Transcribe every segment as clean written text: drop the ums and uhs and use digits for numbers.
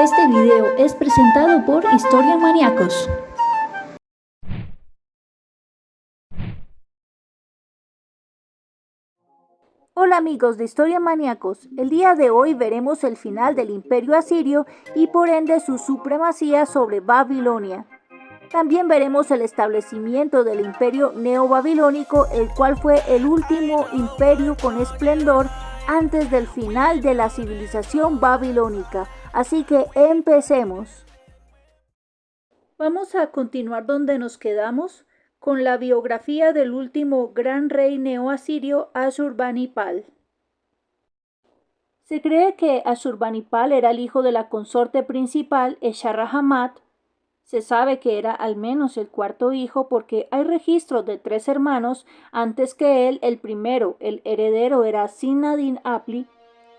Este video es presentado por Historia Maníacos. Hola amigos de Historia Maníacos, el día de hoy veremos el final del Imperio Asirio y por ende su supremacía sobre Babilonia. También veremos el establecimiento del Imperio Neobabilónico, el cual fue el último imperio con esplendor antes del final de la civilización babilónica. Así que empecemos. Vamos a continuar donde nos quedamos con la biografía del último gran rey neoasirio Ashurbanipal. Se cree que Ashurbanipal era el hijo de la consorte principal Esharrahamat. Se sabe que era al menos el cuarto hijo porque hay registros de 3 hermanos antes que él. El primero, el heredero, era Sin-nadin-apli,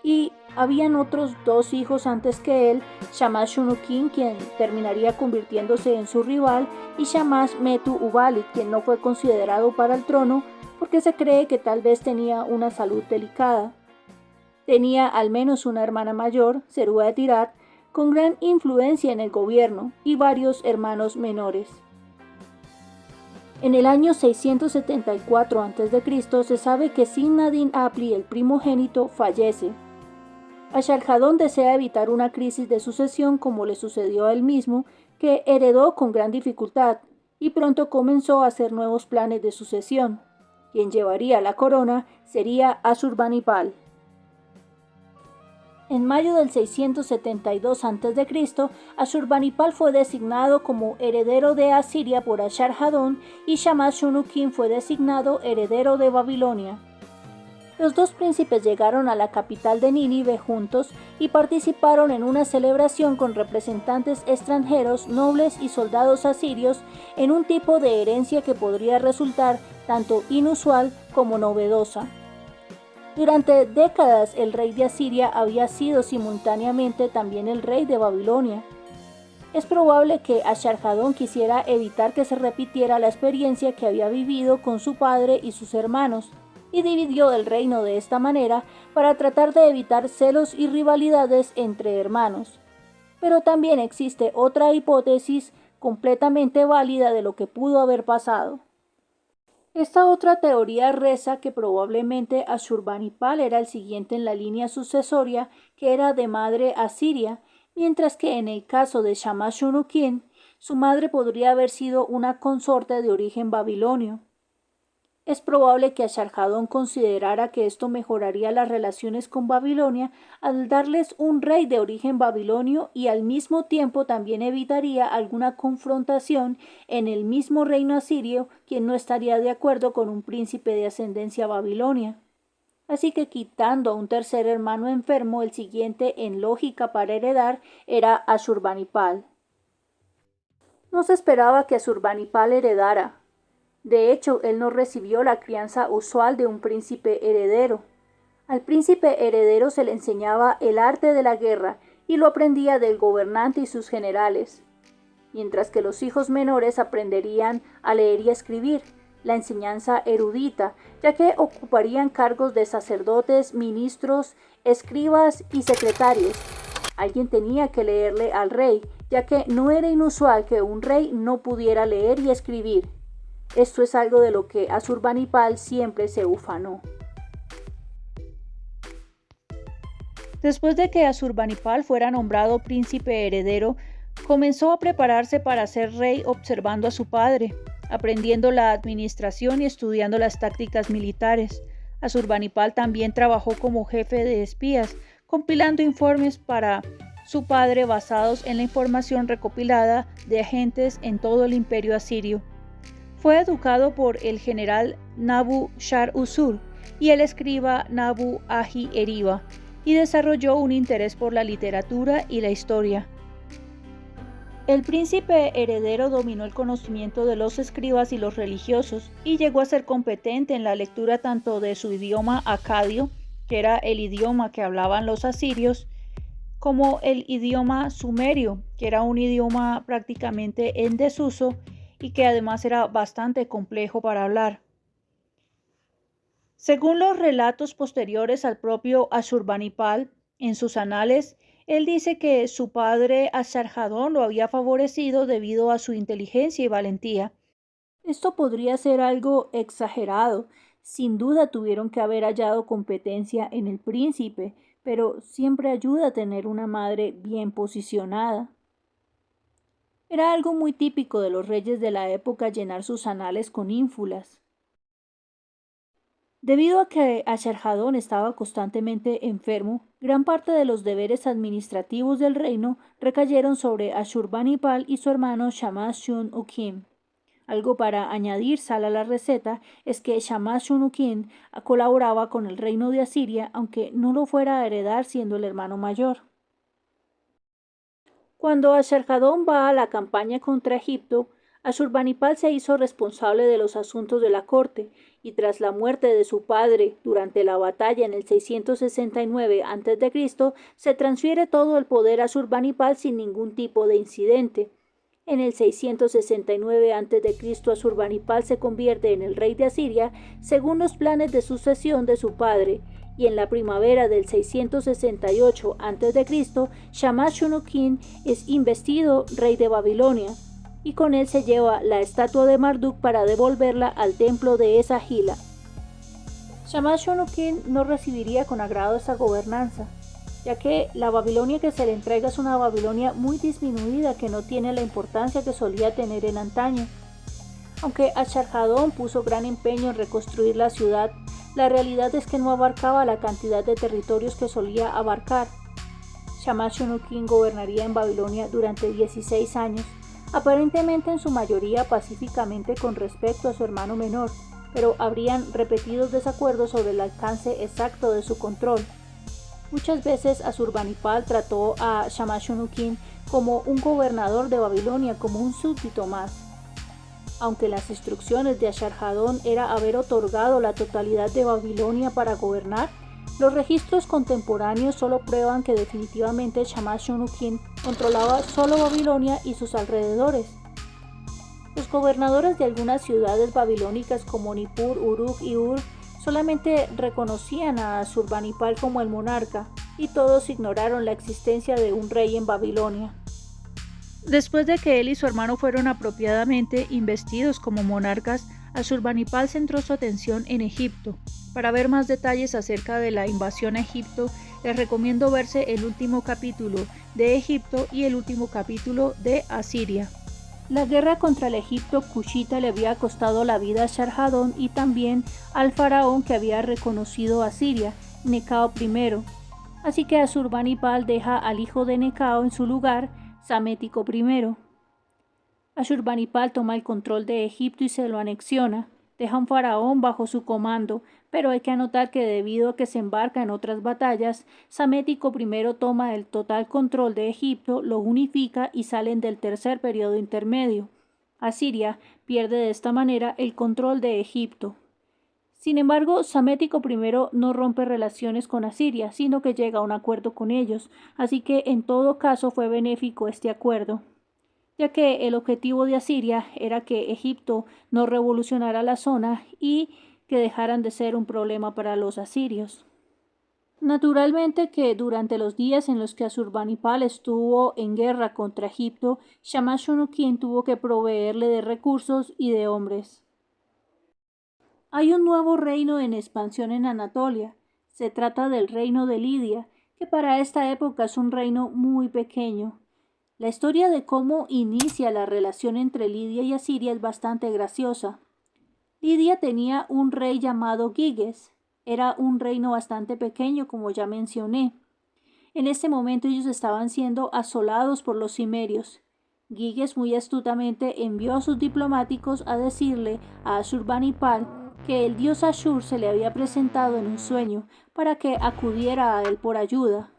y habían otros 2 hijos antes que él, Shamash-shunkin, quien terminaría convirtiéndose en su rival, y Shamash-metu-uballit, quien no fue considerado para el trono porque se cree que tal vez tenía una salud delicada. Tenía al menos una hermana mayor, Serua-de-Tirat, con gran influencia en el gobierno, y varios hermanos menores. En el año 674 a.C. se sabe que Sin-nadin-apli, el primogénito, fallece. Asharhadón desea evitar una crisis de sucesión como le sucedió a él mismo, que heredó con gran dificultad, y pronto comenzó a hacer nuevos planes de sucesión. Quien llevaría la corona sería Ashurbanipal. En mayo del 672 a.C., Ashurbanipal fue designado como heredero de Asiria por Asharhadón y Shamash-shunkin fue designado heredero de Babilonia. Los 2 príncipes llegaron a la capital de Nínive juntos y participaron en una celebración con representantes extranjeros, nobles y soldados asirios, en un tipo de herencia que podría resultar tanto inusual como novedosa. Durante décadas el rey de Asiria había sido simultáneamente también el rey de Babilonia. Es probable que Asharhadón quisiera evitar que se repitiera la experiencia que había vivido con su padre y sus hermanos, y dividió el reino de esta manera para tratar de evitar celos y rivalidades entre hermanos. Pero también existe otra hipótesis completamente válida de lo que pudo haber pasado. Esta otra teoría reza que probablemente Ashurbanipal era el siguiente en la línea sucesoria, que era de madre asiria, mientras que en el caso de Shamash-shunkin, su madre podría haber sido una consorte de origen babilonio. Es probable que Asharhadón considerara que esto mejoraría las relaciones con Babilonia al darles un rey de origen babilonio, y al mismo tiempo también evitaría alguna confrontación en el mismo reino asirio, quien no estaría de acuerdo con un príncipe de ascendencia babilonia. Así que, quitando a un tercer hermano enfermo, el siguiente en lógica para heredar era Ashurbanipal. No se esperaba que Ashurbanipal heredara. De hecho, él no recibió la crianza usual de un príncipe heredero. Al príncipe heredero se le enseñaba el arte de la guerra y lo aprendía del gobernante y sus generales, mientras que los hijos menores aprenderían a leer y a escribir, la enseñanza erudita, ya que ocuparían cargos de sacerdotes, ministros, escribas y secretarios. Alguien tenía que leerle al rey, ya que no era inusual que un rey no pudiera leer y escribir. Esto es algo de lo que Ashurbanipal siempre se ufanó. Después de que Ashurbanipal fuera nombrado príncipe heredero, comenzó a prepararse para ser rey observando a su padre, aprendiendo la administración y estudiando las tácticas militares. Ashurbanipal también trabajó como jefe de espías, compilando informes para su padre basados en la información recopilada de agentes en todo el imperio asirio. Fue educado por el general Nabu-shar-usur y el escriba Nabu-ahi-eriba, y desarrolló un interés por la literatura y la historia. El príncipe heredero dominó el conocimiento de los escribas y los religiosos, y llegó a ser competente en la lectura tanto de su idioma acadio, que era el idioma que hablaban los asirios, como el idioma sumerio, que era un idioma prácticamente en desuso y que además era bastante complejo para hablar. Según los relatos posteriores al propio Ashurbanipal, en sus anales, Él dice que su padre Asarhadón lo había favorecido debido a su inteligencia y valentía. Esto podría ser algo exagerado. Sin duda tuvieron que haber hallado competencia en el príncipe, pero siempre ayuda a tener una madre bien posicionada. Era algo muy típico de los reyes de la época llenar sus anales con ínfulas. Debido a que Asharhadón estaba constantemente enfermo, gran parte de los deberes administrativos del reino recayeron sobre Ashurbanipal y su hermano Shamash-shum-ukin. Algo para añadir sal a la receta es que Shamash-shum-ukin colaboraba con el reino de Asiria, aunque no lo fuera a heredar siendo el hermano mayor. Cuando Asharhadón va a la campaña contra Egipto, Ashurbanipal se hizo responsable de los asuntos de la corte y tras la muerte de su padre durante la batalla en el 669 a.C., se transfiere todo el poder a Ashurbanipal sin ningún tipo de incidente. En el 669 a.C., Ashurbanipal se convierte en el rey de Asiria según los planes de sucesión de su padre, y en la primavera del 668 a.C., Shamash-shum-ukin es investido rey de Babilonia, y con él se lleva la estatua de Marduk para devolverla al templo de Esagila. Shamash-shum-ukin no recibiría con agrado esa gobernanza, ya que la Babilonia que se le entrega es una Babilonia muy disminuida que no tiene la importancia que solía tener en antaño. Aunque Asharhadón puso gran empeño en reconstruir la ciudad, la realidad es que no abarcaba la cantidad de territorios que solía abarcar. Shamash-shum-ukin gobernaría en Babilonia durante 16 años, aparentemente en su mayoría pacíficamente con respecto a su hermano menor, pero habrían repetidos desacuerdos sobre el alcance exacto de su control. Muchas veces Ashurbanipal trató a Shamash-shum-ukin como un gobernador de Babilonia, como un súbdito más. Aunque las instrucciones de Asharhadón era haber otorgado la totalidad de Babilonia para gobernar, los registros contemporáneos solo prueban que definitivamente Shamash-shum-ukin controlaba solo Babilonia y sus alrededores. Los gobernadores de algunas ciudades babilónicas como Nippur, Uruk y Ur solamente reconocían a Ashurbanipal como el monarca, y todos ignoraron la existencia de un rey en Babilonia. Después de que él y su hermano fueron apropiadamente investidos como monarcas, Ashurbanipal centró su atención en Egipto. Para ver más detalles acerca de la invasión a Egipto, les recomiendo verse el último capítulo de Egipto y el último capítulo de Asiria. La guerra contra el Egipto cushita le había costado la vida a Asharhadón y también al faraón que había reconocido a Asiria, Necao I. Así que Ashurbanipal deja al hijo de Necao en su lugar, Psamético I. Ashurbanipal toma el control de Egipto y se lo anexiona. Deja un faraón bajo su comando, pero hay que anotar que debido a que se embarca en otras batallas, Psamético I toma el total control de Egipto, lo unifica y salen del tercer periodo intermedio. Asiria pierde de esta manera el control de Egipto. Sin embargo, Psamético I no rompe relaciones con Asiria, sino que llega a un acuerdo con ellos, así que en todo caso fue benéfico este acuerdo, ya que el objetivo de Asiria era que Egipto no revolucionara la zona y que dejaran de ser un problema para los asirios. Naturalmente que durante los días en los que Ashurbanipal estuvo en guerra contra Egipto, Shamash-shum-ukin tuvo que proveerle de recursos y de hombres. Hay un nuevo reino en expansión en Anatolia. Se trata del reino de Lidia, que para esta época es un reino muy pequeño. La historia de cómo inicia la relación entre Lidia y Asiria es bastante graciosa. Lidia tenía un rey llamado Giges. Era un reino bastante pequeño, como ya mencioné. En este momento ellos estaban siendo asolados por los cimerios. Giges muy astutamente envió a sus diplomáticos a decirle a Ashurbanipal que el dios Ashur se le había presentado en un sueño para que acudiera a él por ayuda.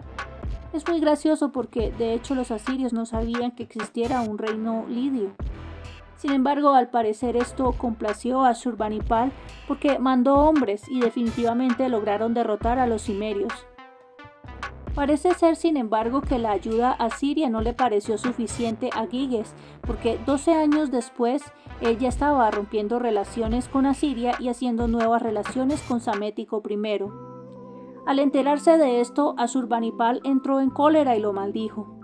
Es muy gracioso porque de hecho los asirios no sabían que existiera un reino lidio. Sin embargo, al parecer esto complació a Ashurbanipal porque mandó hombres y definitivamente lograron derrotar a los cimerios. Parece ser, sin embargo, que la ayuda asiria no le pareció suficiente a Giges, porque 12 años después él ya estaba rompiendo relaciones con Asiria y haciendo nuevas relaciones con Psamético I. Al enterarse de esto, Asurbanipal entró en cólera y lo maldijo.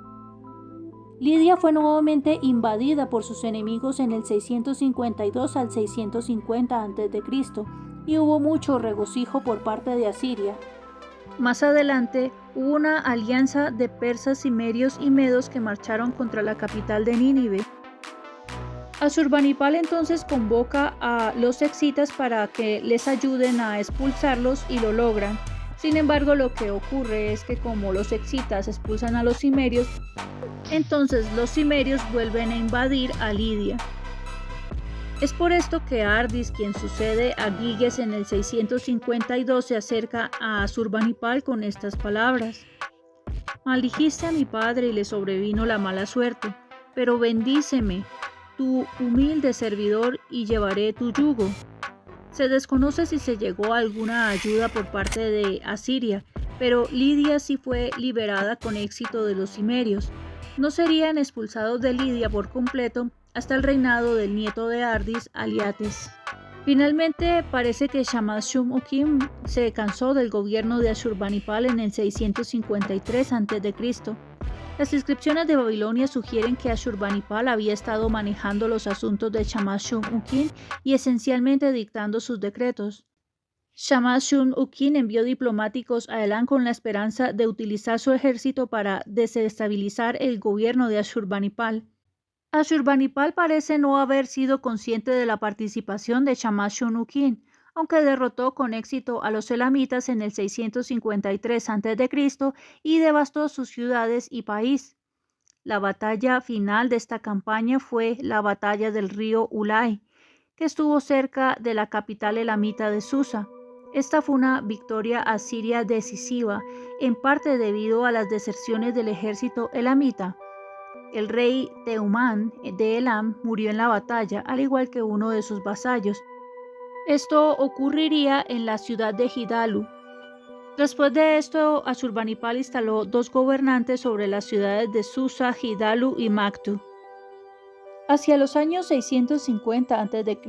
Lidia fue nuevamente invadida por sus enemigos en el 652 al 650 a.C. y hubo mucho regocijo por parte de Asiria. Más adelante hubo una alianza de persas, cimerios y medos que marcharon contra la capital de Nínive. Asurbanipal entonces convoca a los excitas para que les ayuden a expulsarlos y lo logran. Sin embargo, lo que ocurre es que como los excitas expulsan a los cimerios, entonces los cimerios vuelven a invadir a Lidia. Es por esto que Ardis, quien sucede a Giges en el 652, se acerca a Asurbanipal con estas palabras: «Maldijiste a mi padre y le sobrevino la mala suerte, pero bendíceme, tu humilde servidor, y llevaré tu yugo». Se desconoce si se llegó a alguna ayuda por parte de Asiria, pero Lidia sí fue liberada con éxito de los cimerios. No serían expulsados de Lidia por completo hasta el reinado del nieto de Ardis, Aliates. Finalmente, parece que Shamash-shum-ukin se cansó del gobierno de Asurbanipal en el 653 a.C. Las inscripciones de Babilonia sugieren que Asurbanipal había estado manejando los asuntos de Shamash-shum-ukin y esencialmente dictando sus decretos. Shamash-shum-ukin envió diplomáticos a Elam con la esperanza de utilizar su ejército para desestabilizar el gobierno de Asurbanipal. Asurbanipal parece no haber sido consciente de la participación de Shamash-shum-ukin, aunque derrotó con éxito a los elamitas en el 653 a.C. y devastó sus ciudades y país. La batalla final de esta campaña fue la batalla del río Ulai, que estuvo cerca de la capital elamita de Susa. Esta fue una victoria asiria decisiva, en parte debido a las deserciones del ejército elamita. El rey Teumán de Elam murió en la batalla, al igual que uno de sus vasallos. Esto ocurriría en la ciudad de Hidalu. Después de esto, Asurbanipal instaló 2 gobernantes sobre las ciudades de Susa, Hidalu y Mactu. Hacia los años 650 a.C.,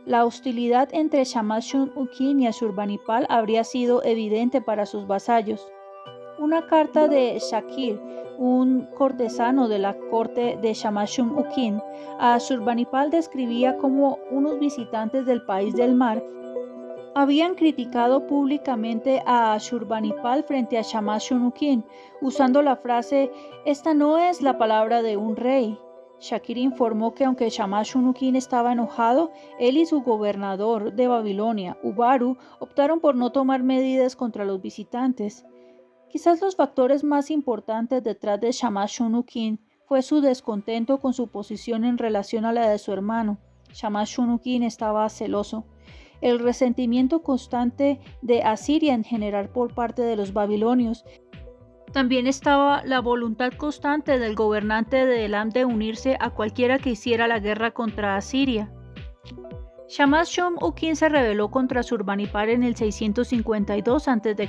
la hostilidad entre Shamash-shum-ukin y Asurbanipal habría sido evidente para sus vasallos. Una carta de Shakir, un cortesano de la corte de Shamash-shum-ukin, a Asurbanipal describía cómo unos visitantes del país del mar habían criticado públicamente a Asurbanipal frente a Shamash-shum-ukin, usando la frase «Esta no es la palabra de un rey». Shakir informó que aunque Shamash-shum-ukin estaba enojado, él y su gobernador de Babilonia, Ubaru, optaron por no tomar medidas contra los visitantes. Quizás los factores más importantes detrás de Shamash-shum-ukin fue su descontento con su posición en relación a la de su hermano. Shamash-shum-ukin estaba celoso. El resentimiento constante de Asiria en general por parte de los babilonios. También estaba la voluntad constante del gobernante de Elam de unirse a cualquiera que hiciera la guerra contra Asiria. Shamash-shum-ukin se rebeló contra Asurbanipal en el 652 a.C.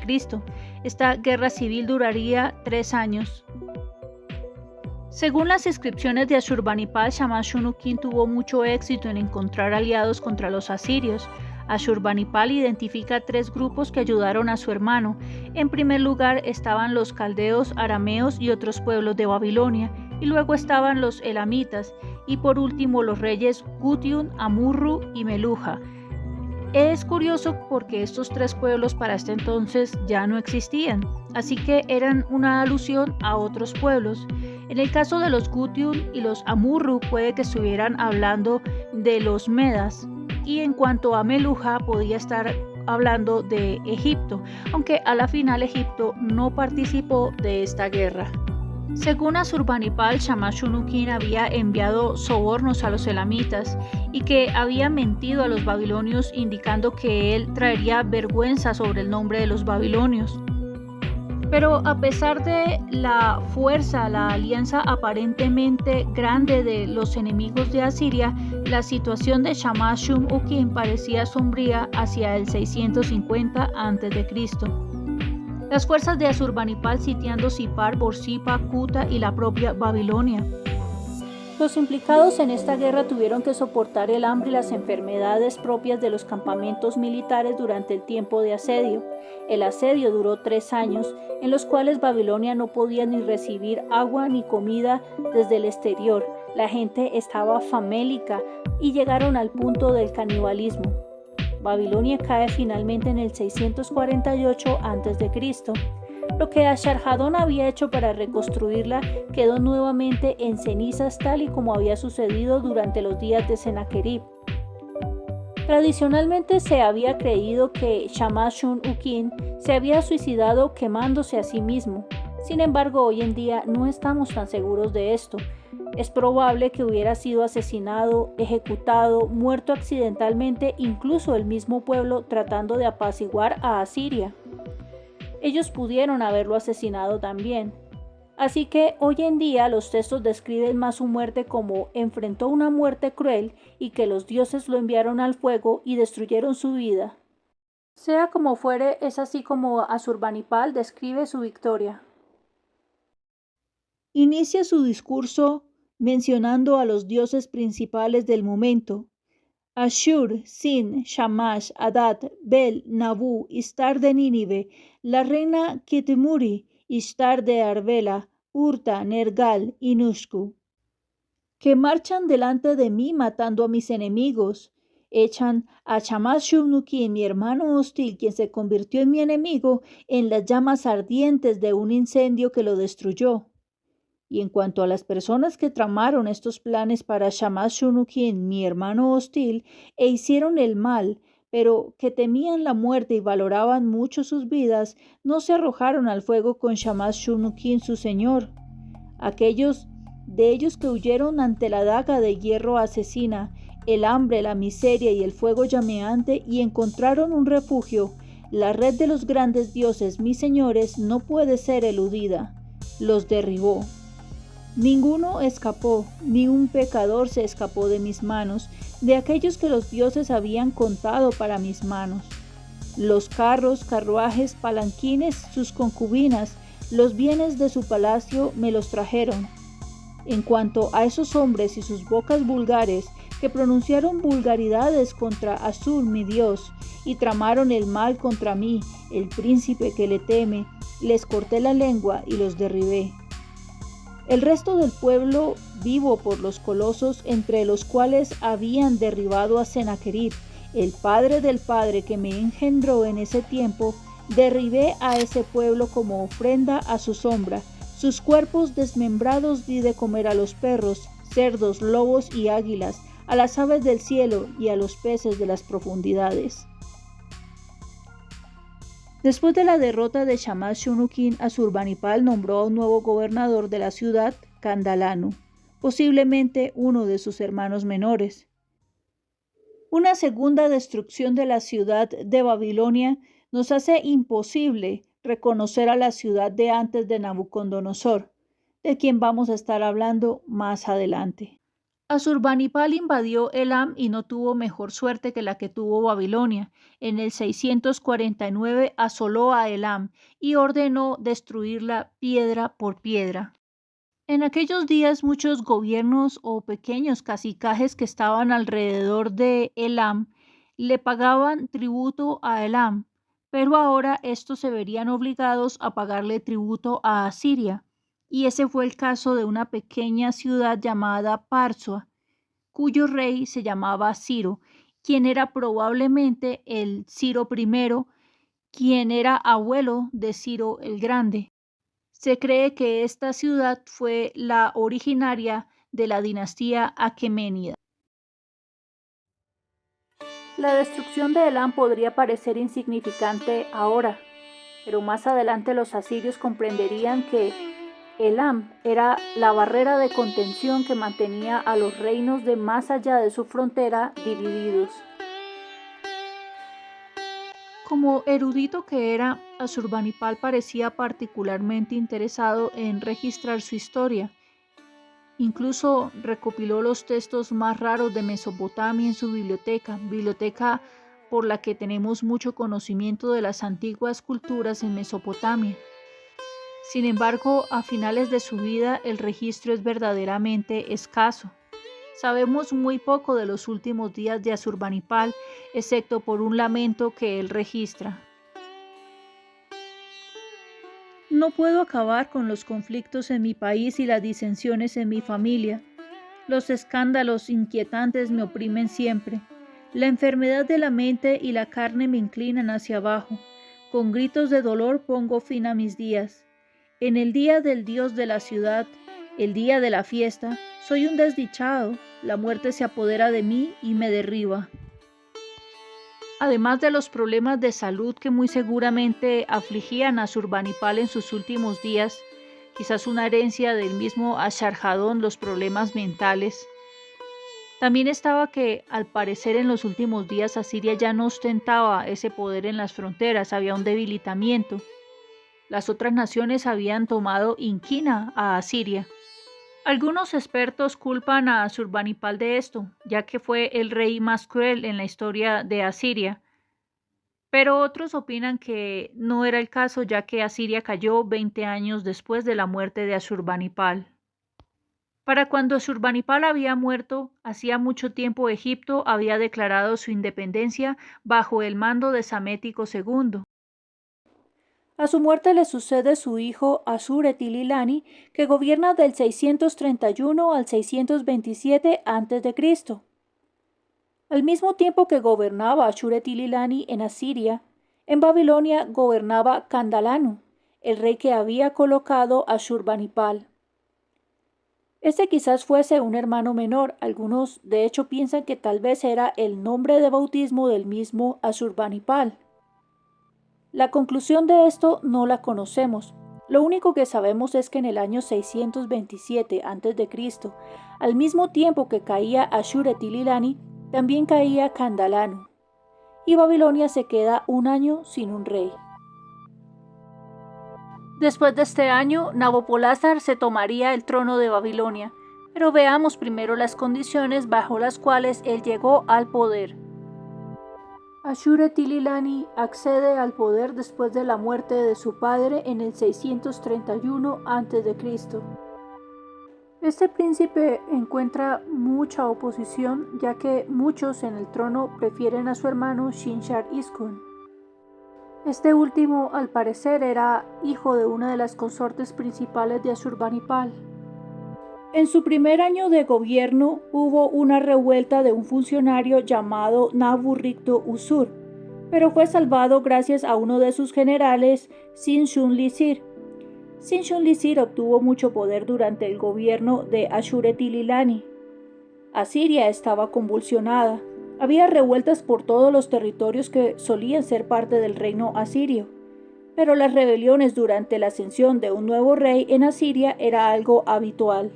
Esta guerra civil duraría 3 años. Según las inscripciones de Asurbanipal, Shamash-shum-ukin tuvo mucho éxito en encontrar aliados contra los asirios. Asurbanipal identifica 3 grupos que ayudaron a su hermano. En primer lugar estaban los caldeos, arameos y otros pueblos de Babilonia, y luego estaban los elamitas, y por último los reyes Gutium, Amurru y Meluja. Es curioso porque estos 3 pueblos para este entonces ya no existían, así que eran una alusión a otros pueblos. En el caso de los Gutium y los Amurru puede que estuvieran hablando de los Medas, y en cuanto a Meluja podía estar hablando de Egipto, aunque a la final Egipto no participó de esta guerra. Según Asurbanipal, Shamash-shum-ukin había enviado sobornos a los elamitas y que había mentido a los babilonios indicando que él traería vergüenza sobre el nombre de los babilonios. Pero a pesar de la fuerza, la alianza aparentemente grande de los enemigos de Asiria, la situación de Shamash-shum-ukin parecía sombría hacia el 650 a.C. Las fuerzas de Asurbanipal sitiando Sipar, Borsippa, Kuta y la propia Babilonia. Los implicados en esta guerra tuvieron que soportar el hambre y las enfermedades propias de los campamentos militares durante el tiempo de asedio. El asedio duró 3 años, en los cuales Babilonia no podía ni recibir agua ni comida desde el exterior. La gente estaba famélica y llegaron al punto del canibalismo. Babilonia cae finalmente en el 648 a.C. Lo que Asharhadón había hecho para reconstruirla quedó nuevamente en cenizas, tal y como había sucedido durante los días de Sennacherib. Tradicionalmente se había creído que Shamash-shum-ukin se había suicidado quemándose a sí mismo. Sin embargo, hoy en día no estamos tan seguros de esto. Es probable que hubiera sido asesinado, ejecutado, muerto accidentalmente, incluso el mismo pueblo tratando de apaciguar a Asiria. Ellos pudieron haberlo asesinado también. Así que hoy en día los textos describen más su muerte como enfrentó una muerte cruel y que los dioses lo enviaron al fuego y destruyeron su vida. Sea como fuere, es así como Asurbanipal describe su victoria. Inicia su discurso mencionando a los dioses principales del momento: Ashur, Sin, Shamash, Adad, Bel, Nabu, Ishtar de Nínive, la reina Kitimuri, Ishtar de Arbela, Urta, Nergal y Nushku, que marchan delante de mí matando a mis enemigos. Echan a Shamash-shum-ukin, mi hermano hostil, quien se convirtió en mi enemigo, en las llamas ardientes de un incendio que lo destruyó. Y en cuanto a las personas que tramaron estos planes para Shamash-shum-ukin, mi hermano hostil, e hicieron el mal, pero que temían la muerte y valoraban mucho sus vidas, no se arrojaron al fuego con Shamash-shum-ukin, su señor. Aquellos de ellos que huyeron ante la daga de hierro asesina, el hambre, la miseria y el fuego llameante, y encontraron un refugio, la red de los grandes dioses, mis señores, no puede ser eludida. Los derribó. Ninguno escapó, ni un pecador se escapó de mis manos, de aquellos que los dioses habían contado para mis manos. Los carros, carruajes, palanquines, sus concubinas, los bienes de su palacio me los trajeron. En cuanto a esos hombres y sus bocas vulgares, que pronunciaron vulgaridades contra Asur, mi Dios, y tramaron el mal contra mí, el príncipe que le teme, les corté la lengua y los derribé. El resto del pueblo vivo por los colosos, entre los cuales habían derribado a Sennacherib, el padre del padre que me engendró en ese tiempo, derribé a ese pueblo como ofrenda a su sombra. Sus cuerpos desmembrados di de comer a los perros, cerdos, lobos y águilas, a las aves del cielo y a los peces de las profundidades. Después de la derrota de Shamash-shum-ukin, Asurbanipal nombró a un nuevo gobernador de la ciudad, Kandalanu, posiblemente uno de sus hermanos menores. Una segunda destrucción de la ciudad de Babilonia nos hace imposible reconocer a la ciudad de antes de Nabucodonosor, de quien vamos a estar hablando más adelante. Asurbanipal invadió Elam y no tuvo mejor suerte que la que tuvo Babilonia. En el 649 asoló a Elam y ordenó destruirla piedra por piedra. En aquellos días muchos gobiernos o pequeños cacicajes que estaban alrededor de Elam le pagaban tributo a Elam, pero ahora estos se verían obligados a pagarle tributo a Asiria. Y ese fue el caso de una pequeña ciudad llamada Parsua, cuyo rey se llamaba Ciro, quien era probablemente el Ciro I, quien era abuelo de Ciro el Grande. Se cree que esta ciudad fue la originaria de la dinastía aqueménida. La destrucción de Elam podría parecer insignificante ahora, pero más adelante los asirios comprenderían que Elam era la barrera de contención que mantenía a los reinos de más allá de su frontera divididos. Como erudito que era, Asurbanipal parecía particularmente interesado en registrar su historia. Incluso recopiló los textos más raros de Mesopotamia en su biblioteca por la que tenemos mucho conocimiento de las antiguas culturas en Mesopotamia. Sin embargo, a finales de su vida el registro es verdaderamente escaso. Sabemos muy poco de los últimos días de Asurbanipal, excepto por un lamento que él registra. No puedo acabar con los conflictos en mi país y las disensiones en mi familia. Los escándalos inquietantes me oprimen siempre. La enfermedad de la mente y la carne me inclinan hacia abajo. Con gritos de dolor pongo fin a mis días. En el día del Dios de la ciudad, el día de la fiesta, soy un desdichado. La muerte se apodera de mí y me derriba. Además de los problemas de salud que muy seguramente afligían a Asurbanipal en sus últimos días, quizás una herencia del mismo Asharhadón, los problemas mentales. También estaba que, al parecer en los últimos días, Asiria ya no ostentaba ese poder en las fronteras, había un debilitamiento. Las otras naciones habían tomado inquina a Asiria. Algunos expertos culpan a Asurbanipal de esto, ya que fue el rey más cruel en la historia de Asiria. Pero otros opinan que no era el caso, ya que Asiria cayó 20 años después de la muerte de Asurbanipal. Para cuando Asurbanipal había muerto, hacía mucho tiempo Egipto había declarado su independencia bajo el mando de Psamético II. A su muerte le sucede su hijo Ashur-etil-ilani, que gobierna del 631 al 627 a.C. Al mismo tiempo que gobernaba Ashur-etil-ilani en Asiria, en Babilonia gobernaba Candalanu, el rey que había colocado Ashurbanipal. Este quizás fuese un hermano menor, algunos de hecho piensan que tal vez era el nombre de bautismo del mismo Ashurbanipal. La conclusión de esto no la conocemos. Lo único que sabemos es que en el año 627 a.C., al mismo tiempo que caía Ashur-etil-ilani, también caía Candalanu, y Babilonia se queda un año sin un rey. Después de este año, Nabopolázar se tomaría el trono de Babilonia, pero veamos primero las condiciones bajo las cuales él llegó al poder. Ashur-etil-ilani accede al poder después de la muerte de su padre en el 631 a.C. Este príncipe encuentra mucha oposición, ya que muchos en el trono prefieren a su hermano Shinshar-ishkun. Este último, al parecer, era hijo de una de las consortes principales de Asurbanipal. En su primer año de gobierno hubo una revuelta de un funcionario llamado Nabu-rikto-usur, pero fue salvado gracias a uno de sus generales, Sin-shun-lisir. Sin-shun-lisir obtuvo mucho poder durante el gobierno de Ashur-etil-ilani. Asiria estaba convulsionada. Había revueltas por todos los territorios que solían ser parte del reino asirio, pero las rebeliones durante la ascensión de un nuevo rey en Asiria era algo habitual.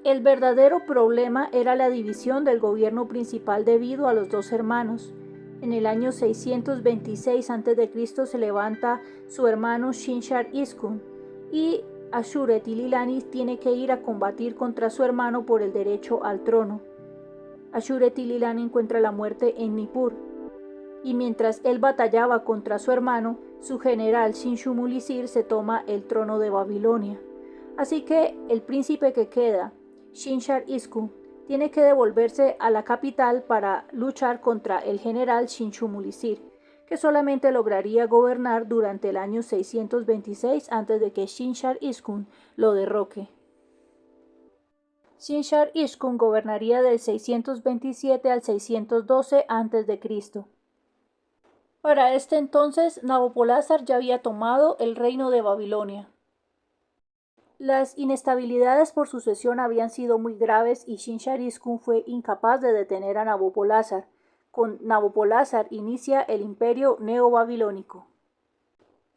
El verdadero problema era la división del gobierno principal debido a los dos hermanos. En el año 626 a.C. se levanta su hermano Shinshar-ishkun y Ashur-etil-ilani tiene que ir a combatir contra su hermano por el derecho al trono. Ashur-etil-ilani encuentra la muerte en Nippur, y mientras él batallaba contra su hermano, su general Sin-shumulisir se toma el trono de Babilonia. Así que el príncipe que queda, Shinshar-ishkun, tiene que devolverse a la capital para luchar contra el general Sin-shumulisir, que solamente lograría gobernar durante el año 626 antes de que Shinshar-ishkun lo derroque. Shinshar-ishkun gobernaría del 627 al 612 a.C. Para este entonces, Nabopolázar ya había tomado el reino de Babilonia. Las inestabilidades por sucesión habían sido muy graves y Shinshar-ishkun fue incapaz de detener a Nabopolázar. Con Nabopolázar inicia el imperio neobabilónico.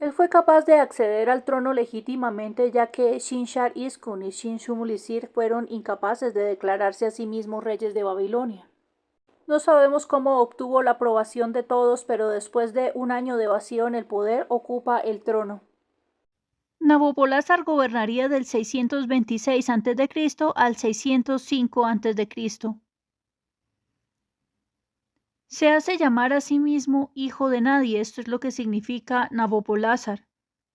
Él fue capaz de acceder al trono legítimamente, ya que Shinshar-ishkun y Sin-shumulisir fueron incapaces de declararse a sí mismos reyes de Babilonia. No sabemos cómo obtuvo la aprobación de todos, pero después de un año de vacío en el poder, ocupa el trono. Nabopolázar gobernaría del 626 a.C. al 605 a.C. Se hace llamar a sí mismo hijo de nadie, esto es lo que significa Nabopolázar.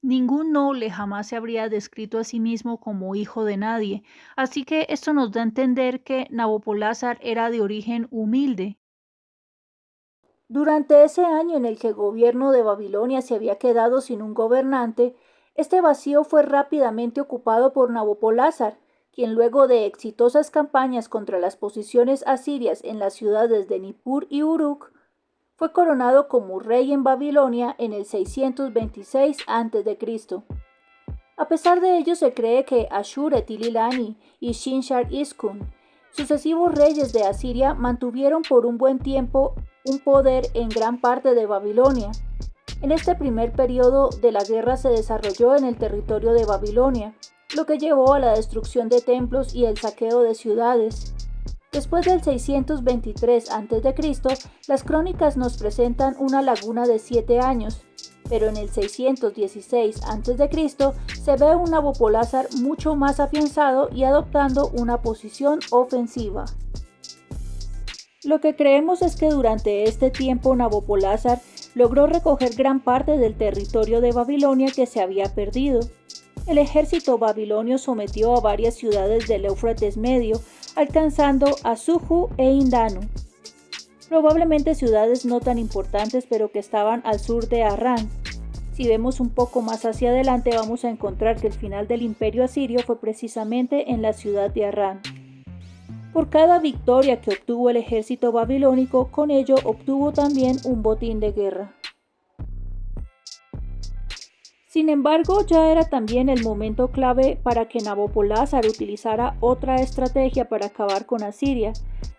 Ningún noble jamás se habría descrito a sí mismo como hijo de nadie, así que esto nos da a entender que Nabopolázar era de origen humilde. Durante ese año en el que el gobierno de Babilonia se había quedado sin un gobernante, este vacío fue rápidamente ocupado por Nabopolázar, quien luego de exitosas campañas contra las posiciones asirias en las ciudades de Nippur y Uruk, fue coronado como rey en Babilonia en el 626 a.C. A pesar de ello, se cree que Ashur-etil-ilani y Shinshar-ishkun, sucesivos reyes de Asiria, mantuvieron por un buen tiempo un poder en gran parte de Babilonia. En este primer periodo de la guerra se desarrolló en el territorio de Babilonia, lo que llevó a la destrucción de templos y el saqueo de ciudades. Después del 623 a.C., las crónicas nos presentan una laguna de 7 años, pero en el 616 a.C. se ve un Nabopolázar mucho más afianzado y adoptando una posición ofensiva. Lo que creemos es que durante este tiempo Nabopolázar logró recoger gran parte del territorio de Babilonia que se había perdido. El ejército babilonio sometió a varias ciudades del Éufrates Medio, alcanzando a Suju e Indanu, probablemente ciudades no tan importantes pero que estaban al sur de Harrán. Si vemos un poco más hacia adelante vamos a encontrar que el final del imperio asirio fue precisamente en la ciudad de Harrán. Por cada victoria que obtuvo el ejército babilónico, con ello obtuvo también un botín de guerra. Sin embargo, ya era también el momento clave para que Nabopolázar utilizara otra estrategia para acabar con Asiria,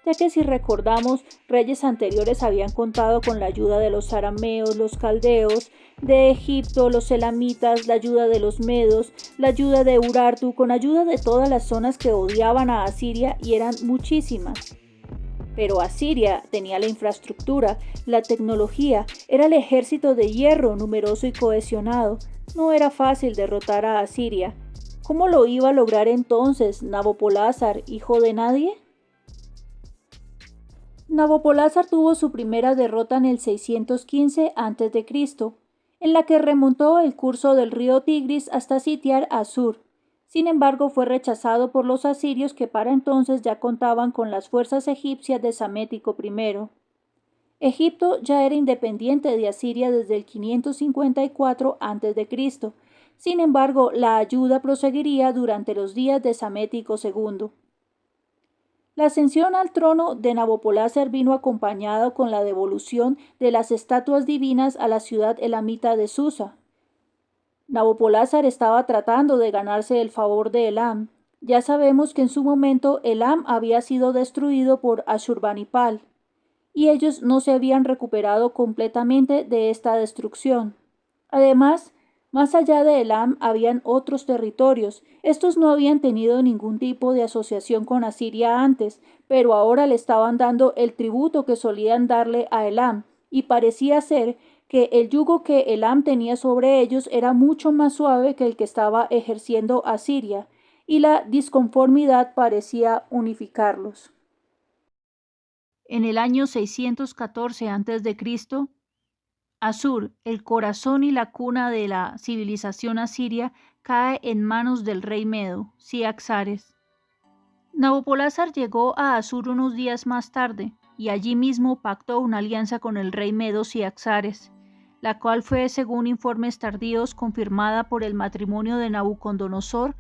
ya que si recordamos, reyes anteriores habían contado con la ayuda de los arameos, los caldeos, de Egipto, los elamitas, la ayuda de los medos, la ayuda de Urartu, con ayuda de todas las zonas que odiaban a Asiria y eran muchísimas. Pero Asiria tenía la infraestructura, la tecnología, era el ejército de hierro numeroso y cohesionado. No era fácil derrotar a Asiria. ¿Cómo lo iba a lograr entonces Nabopolázar, hijo de nadie? Nabopolázar tuvo su primera derrota en el 615 a.C., en la que remontó el curso del río Tigris hasta sitiar Assur. Sin embargo, fue rechazado por los asirios que para entonces ya contaban con las fuerzas egipcias de Psamético I. Egipto ya era independiente de Asiria desde el 554 a.C. Sin embargo, la ayuda proseguiría durante los días de Psamético II. La ascensión al trono de Nabopolázar vino acompañado con la devolución de las estatuas divinas a la ciudad elamita de Susa. Nabopolázar estaba tratando de ganarse el favor de Elam. Ya sabemos que en su momento Elam había sido destruido por Ashurbanipal, y ellos no se habían recuperado completamente de esta destrucción. Además, más allá de Elam habían otros territorios. Estos no habían tenido ningún tipo de asociación con Asiria antes, pero ahora le estaban dando el tributo que solían darle a Elam, y parecía ser que el yugo que Elam tenía sobre ellos era mucho más suave que el que estaba ejerciendo Asiria, y la disconformidad parecía unificarlos. En el año 614 a.C., Assur, el corazón y la cuna de la civilización asiria, cae en manos del rey medo, Ciaxares. Nabopolázar llegó a Assur unos días más tarde y allí mismo pactó una alianza con el rey medo Ciaxares, la cual fue, según informes tardíos, confirmada por el matrimonio de Nabucodonosor,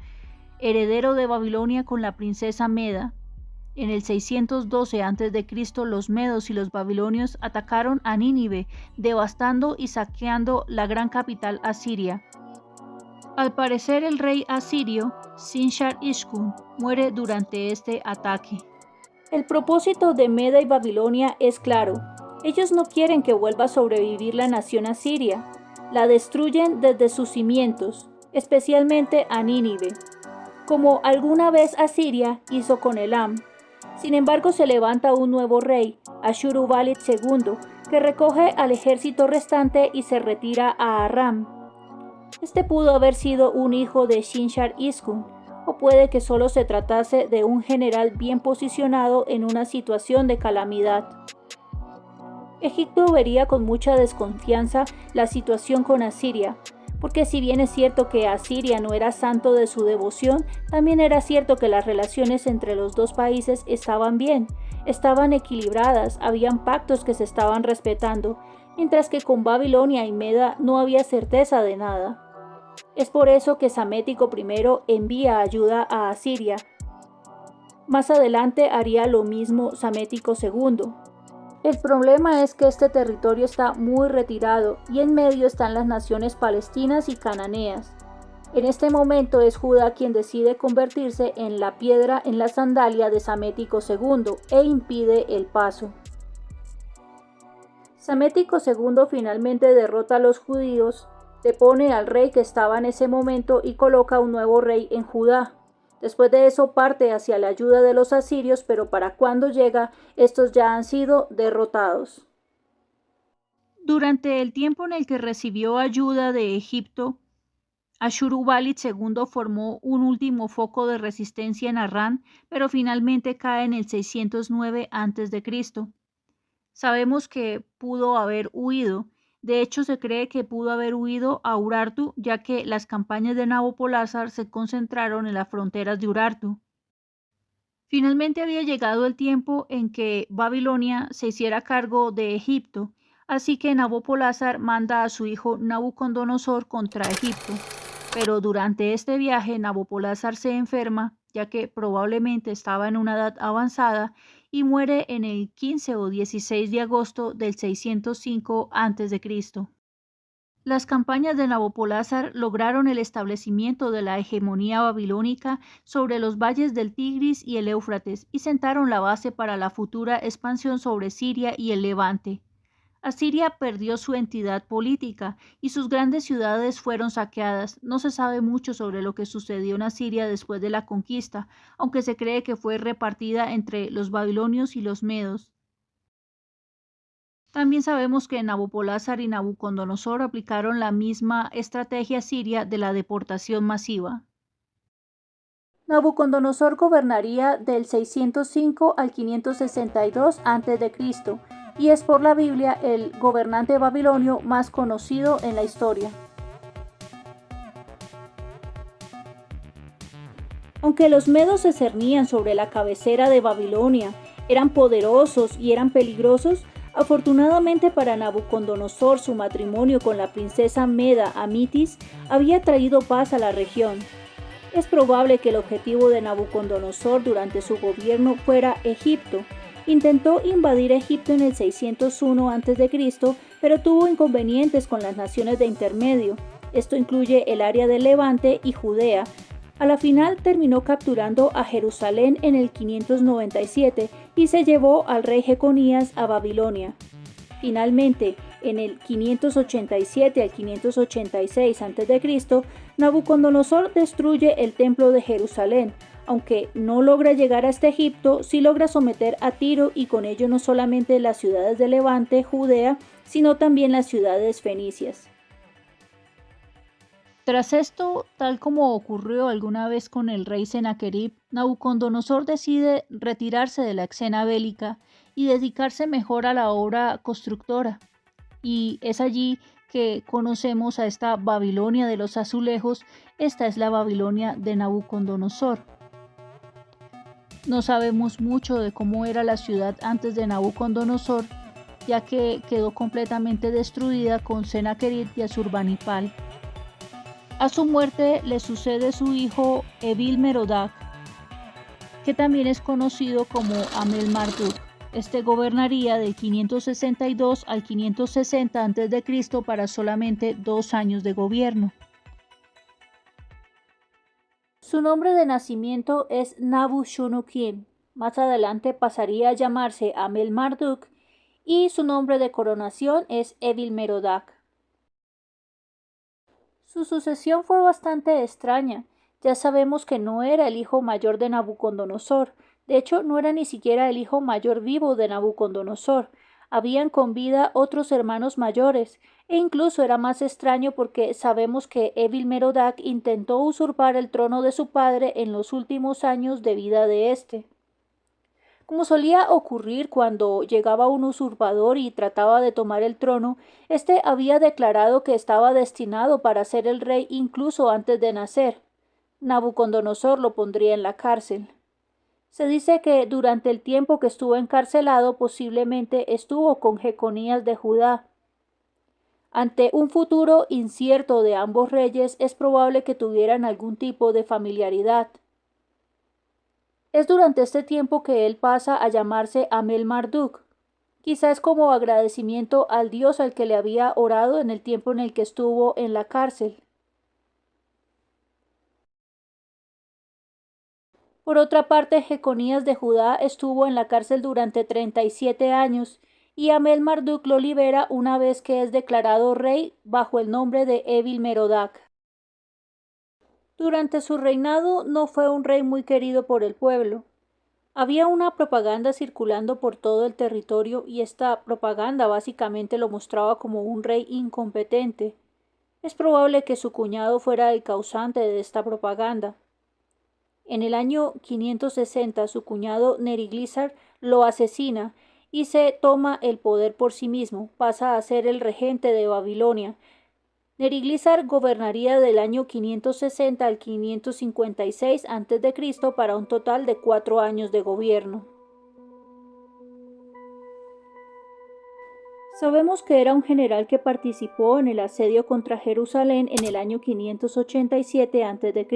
heredero de Babilonia, con la princesa Meda. En el 612 a.C., los medos y los babilonios atacaron a Nínive, devastando y saqueando la gran capital asiria. Al parecer, el rey asirio, Shinshar-ishkun, muere durante este ataque. El propósito de Meda y Babilonia es claro. Ellos no quieren que vuelva a sobrevivir la nación asiria. La destruyen desde sus cimientos, especialmente a Nínive, como alguna vez Asiria hizo con Elam. Sin embargo, se levanta un nuevo rey, Ashurbanipal II, que recoge al ejército restante y se retira a Aram. Este pudo haber sido un hijo de Shinshar-ishkun, o puede que solo se tratase de un general bien posicionado en una situación de calamidad. Egipto vería con mucha desconfianza la situación con Asiria, porque si bien es cierto que Asiria no era santo de su devoción, también era cierto que las relaciones entre los dos países estaban bien, estaban equilibradas, habían pactos que se estaban respetando, mientras que con Babilonia y Meda no había certeza de nada. Es por eso que Psamético I envía ayuda a Asiria. Más adelante haría lo mismo Psamético II. El problema es que este territorio está muy retirado y en medio están las naciones palestinas y cananeas. En este momento es Judá quien decide convertirse en la piedra en la sandalia de Psamético II e impide el paso. Psamético II finalmente derrota a los judíos, depone al rey que estaba en ese momento y coloca un nuevo rey en Judá. Después de eso parte hacia la ayuda de los asirios, pero para cuando llega, estos ya han sido derrotados. Durante el tiempo en el que recibió ayuda de Egipto, Ashurbanipal II formó un último foco de resistencia en Harrán, pero finalmente cae en el 609 a.C. Sabemos que pudo haber huido. De hecho, se cree que pudo haber huido a Urartu, ya que las campañas de Nabopolázar se concentraron en las fronteras de Urartu. Finalmente había llegado el tiempo en que Babilonia se hiciera cargo de Egipto, así que Nabopolázar manda a su hijo Nabucodonosor contra Egipto. Pero durante este viaje Nabopolázar se enferma, ya que probablemente estaba en una edad avanzada, y muere en el 15 o 16 de agosto del 605 a.C. Las campañas de Nabopolázar lograron el establecimiento de la hegemonía babilónica sobre los valles del Tigris y el Éufrates y sentaron la base para la futura expansión sobre Siria y el Levante. Asiria perdió su entidad política y sus grandes ciudades fueron saqueadas. No se sabe mucho sobre lo que sucedió en Asiria después de la conquista, aunque se cree que fue repartida entre los babilonios y los medos. También sabemos que Nabopolázar y Nabucodonosor aplicaron la misma estrategia siria de la deportación masiva. Nabucodonosor gobernaría del 605 al 562 a.C. y es por la Biblia el gobernante babilonio más conocido en la historia. Aunque los medos se cernían sobre la cabecera de Babilonia, eran poderosos y eran peligrosos, afortunadamente para Nabucodonosor su matrimonio con la princesa meda Amitis había traído paz a la región. Es probable que el objetivo de Nabucodonosor durante su gobierno fuera Egipto. Intentó invadir Egipto en el 601 a.C., pero tuvo inconvenientes con las naciones de intermedio. Esto incluye el área del Levante y Judea. A la final terminó capturando a Jerusalén en el 597 y se llevó al rey Jeconías a Babilonia. Finalmente, en el 587 al 586 a.C., Nabucodonosor destruye el templo de Jerusalén. Aunque no logra llegar hasta Egipto, sí logra someter a Tiro y con ello no solamente las ciudades de Levante, Judea, sino también las ciudades fenicias. Tras esto, tal como ocurrió alguna vez con el rey Sennacherib, Nabucodonosor decide retirarse de la escena bélica y dedicarse mejor a la obra constructora. Y es allí que conocemos a esta Babilonia de los azulejos. Esta es la Babilonia de Nabucodonosor. No sabemos mucho de cómo era la ciudad antes de Nabucodonosor, ya que quedó completamente destruida con Sennacherib y Ashurbanipal. A su muerte le sucede su hijo Evil-Merodach, que también es conocido como Amel-Marduk. Este gobernaría del 562 al 560 a.C. para solamente 2 años de gobierno. Su nombre de nacimiento es Nabu-shunu-kim. Más adelante pasaría a llamarse Amel-Marduk y su nombre de coronación es Evil-Merodach. Su sucesión fue bastante extraña. Ya sabemos que no era el hijo mayor de Nabucodonosor. De hecho, no era ni siquiera el hijo mayor vivo de Nabucodonosor. Habían con vida otros hermanos mayores, e incluso era más extraño porque sabemos que Evil-Merodach intentó usurpar el trono de su padre en los últimos años de vida de éste. Como solía ocurrir cuando llegaba un usurpador y trataba de tomar el trono, éste había declarado que estaba destinado para ser el rey incluso antes de nacer. Nabucodonosor lo pondría en la cárcel. Se dice que durante el tiempo que estuvo encarcelado posiblemente estuvo con Jeconías de Judá. Ante un futuro incierto de ambos reyes es probable que tuvieran algún tipo de familiaridad. Es durante este tiempo que él pasa a llamarse Amel Marduk, quizás como agradecimiento al dios al que le había orado en el tiempo en el que estuvo en la cárcel. Por otra parte, Jeconías de Judá estuvo en la cárcel durante 37 años y Amel Marduk lo libera una vez que es declarado rey bajo el nombre de Evil Merodach. Durante su reinado no fue un rey muy querido por el pueblo. Había una propaganda circulando por todo el territorio y esta propaganda básicamente lo mostraba como un rey incompetente. Es probable que su cuñado fuera el causante de esta propaganda. En el año 560 su cuñado Neriglissar lo asesina y se toma el poder por sí mismo, pasa a ser el regente de Babilonia. Neriglissar gobernaría del año 560 al 556 a.C. para un total de 4 años de gobierno. Sabemos que era un general que participó en el asedio contra Jerusalén en el año 587 a.C.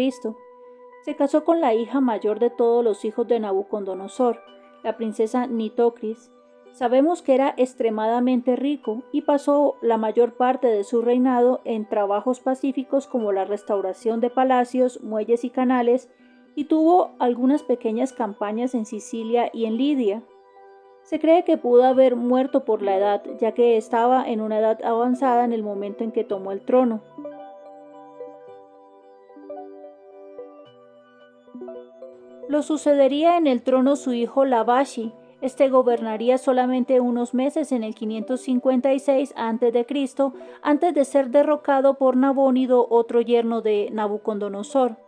Se casó con la hija mayor de todos los hijos de Nabucodonosor, la princesa Nitocris. Sabemos que era extremadamente rico y pasó la mayor parte de su reinado en trabajos pacíficos como la restauración de palacios, muelles y canales, y tuvo algunas pequeñas campañas en Sicilia y en Lidia. Se cree que pudo haber muerto por la edad, ya que estaba en una edad avanzada en el momento en que tomó el trono. Lo sucedería en el trono su hijo Labashi. Este gobernaría solamente unos meses en el 556 a.C., antes de ser derrocado por Nabónido, otro yerno de Nabucodonosor.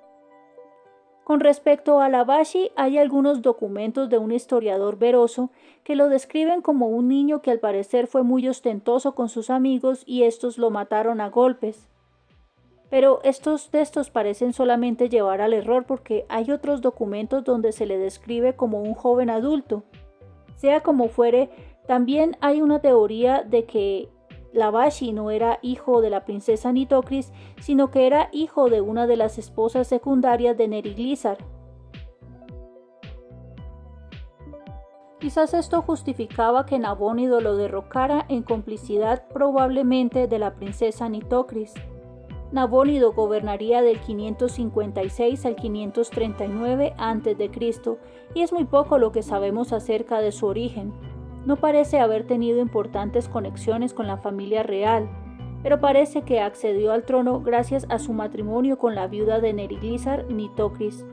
Con respecto a Labashi, hay algunos documentos de un historiador veroso que lo describen como un niño que al parecer fue muy ostentoso con sus amigos y estos lo mataron a golpes. Pero estos textos parecen solamente llevar al error porque hay otros documentos donde se le describe como un joven adulto. Sea como fuere, también hay una teoría de que Labashi no era hijo de la princesa Nitocris, sino que era hijo de una de las esposas secundarias de Neriglissar. Quizás esto justificaba que Nabónido lo derrocara en complicidad probablemente de la princesa Nitocris. Nabónido gobernaría del 556 al 539 a.C. y es muy poco lo que sabemos acerca de su origen. No parece haber tenido importantes conexiones con la familia real, pero parece que accedió al trono gracias a su matrimonio con la viuda de Neriglissar, Nitocris.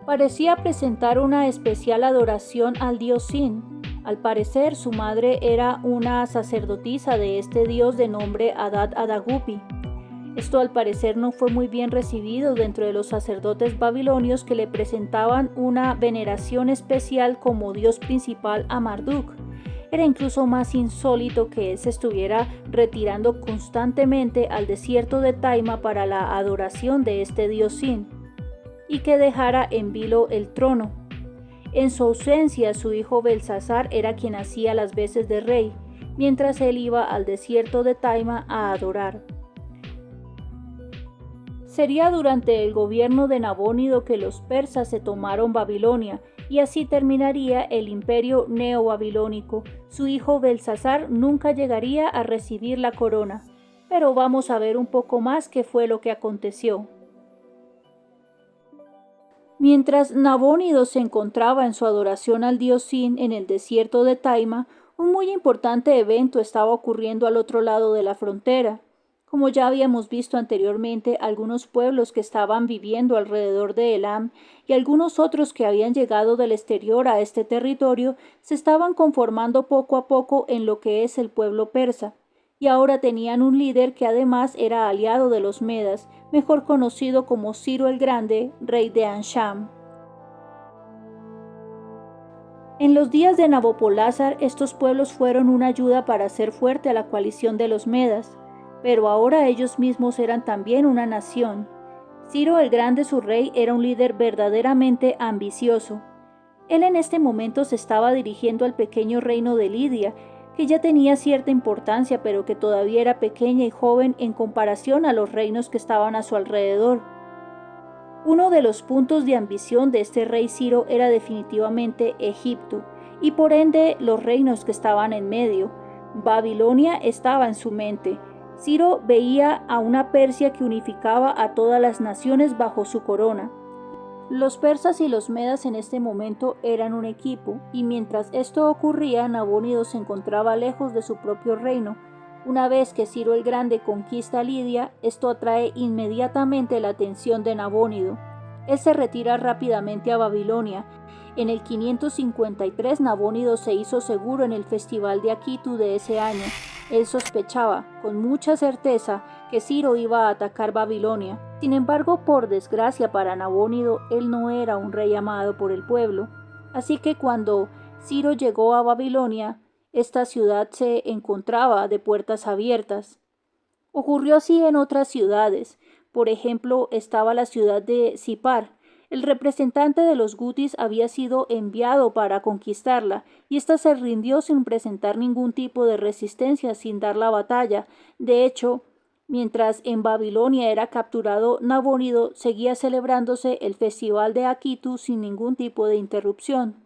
Parecía presentar una especial adoración al dios Sin. Al parecer, su madre era una sacerdotisa de este dios de nombre Adad-Adagupi. Esto al parecer no fue muy bien recibido dentro de los sacerdotes babilonios, que le presentaban una veneración especial como dios principal a Marduk. Era incluso más insólito que él se estuviera retirando constantemente al desierto de Taima para la adoración de este dios Sin, y que dejara en vilo el trono. En su ausencia, su hijo Belsasar era quien hacía las veces de rey, mientras él iba al desierto de Taima a adorar. Sería durante el gobierno de Nabónido que los persas se tomaron Babilonia, y así terminaría el imperio neobabilónico. Su hijo Belsasar nunca llegaría a recibir la corona. Pero vamos a ver un poco más qué fue lo que aconteció. Mientras Nabónido se encontraba en su adoración al dios Sin en el desierto de Taima, un muy importante evento estaba ocurriendo al otro lado de la frontera. Como ya habíamos visto anteriormente, algunos pueblos que estaban viviendo alrededor de Elam y algunos otros que habían llegado del exterior a este territorio se estaban conformando poco a poco en lo que es el pueblo persa, y ahora tenían un líder que además era aliado de los medas, mejor conocido como Ciro el Grande, rey de Ansham. En los días de Nabopolázar, estos pueblos fueron una ayuda para hacer fuerte a la coalición de los medas, pero ahora ellos mismos eran también una nación. Ciro el Grande, su rey, era un líder verdaderamente ambicioso. Él en este momento se estaba dirigiendo al pequeño reino de Lidia, que ya tenía cierta importancia, pero que todavía era pequeña y joven en comparación a los reinos que estaban a su alrededor. Uno de los puntos de ambición de este rey Ciro era definitivamente Egipto, y por ende los reinos que estaban en medio. Babilonia estaba en su mente. Ciro veía a una Persia que unificaba a todas las naciones bajo su corona. Los persas y los medas en este momento eran un equipo, y mientras esto ocurría, Nabónido se encontraba lejos de su propio reino. Una vez que Ciro el Grande conquista Lidia, esto atrae inmediatamente la atención de Nabónido. Él se retira rápidamente a Babilonia. En el 553 Nabónido se hizo seguro en el festival de Akitu de ese año. Él sospechaba, con mucha certeza, que Ciro iba a atacar Babilonia. Sin embargo, por desgracia para Nabónido, él no era un rey amado por el pueblo. Así que cuando Ciro llegó a Babilonia, esta ciudad se encontraba de puertas abiertas. Ocurrió así en otras ciudades. Por ejemplo, estaba la ciudad de Sipar. El representante de los gutis había sido enviado para conquistarla, y ésta se rindió sin presentar ningún tipo de resistencia, sin dar la batalla. De hecho, mientras en Babilonia era capturado Nabónido, seguía celebrándose el festival de Akitu sin ningún tipo de interrupción.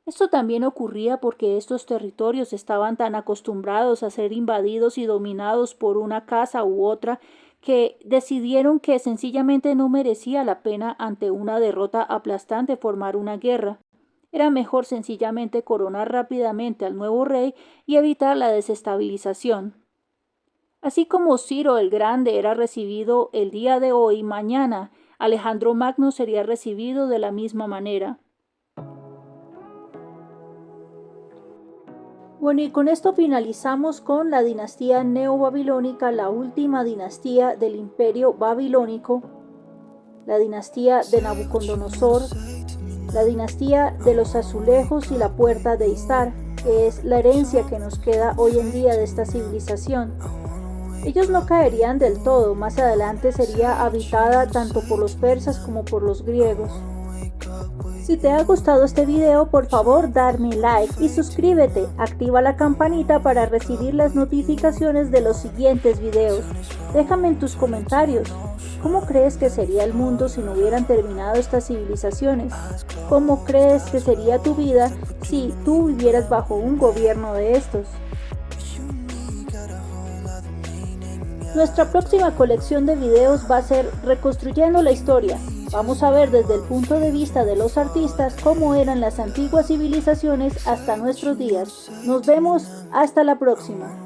Esto también ocurría porque estos territorios estaban tan acostumbrados a ser invadidos y dominados por una casa u otra que decidieron que sencillamente no merecía la pena ante una derrota aplastante formar una guerra. Era mejor sencillamente coronar rápidamente al nuevo rey y evitar la desestabilización. Así como Ciro el Grande era recibido el día de hoy, mañana Alejandro Magno sería recibido de la misma manera. Bueno, y con esto finalizamos con la dinastía neobabilónica, la última dinastía del imperio babilónico, la dinastía de Nabucodonosor, la dinastía de los azulejos y la puerta de Istar, que es la herencia que nos queda hoy en día de esta civilización. Ellos no caerían del todo, más adelante sería habitada tanto por los persas como por los griegos. Si te ha gustado este video, por favor darme like y suscríbete, activa la campanita para recibir las notificaciones de los siguientes videos. Déjame en tus comentarios, ¿cómo crees que sería el mundo si no hubieran terminado estas civilizaciones? ¿Cómo crees que sería tu vida si tú vivieras bajo un gobierno de estos? Nuestra próxima colección de videos va a ser Reconstruyendo la Historia. Vamos a ver desde el punto de vista de los artistas cómo eran las antiguas civilizaciones hasta nuestros días. Nos vemos hasta la próxima.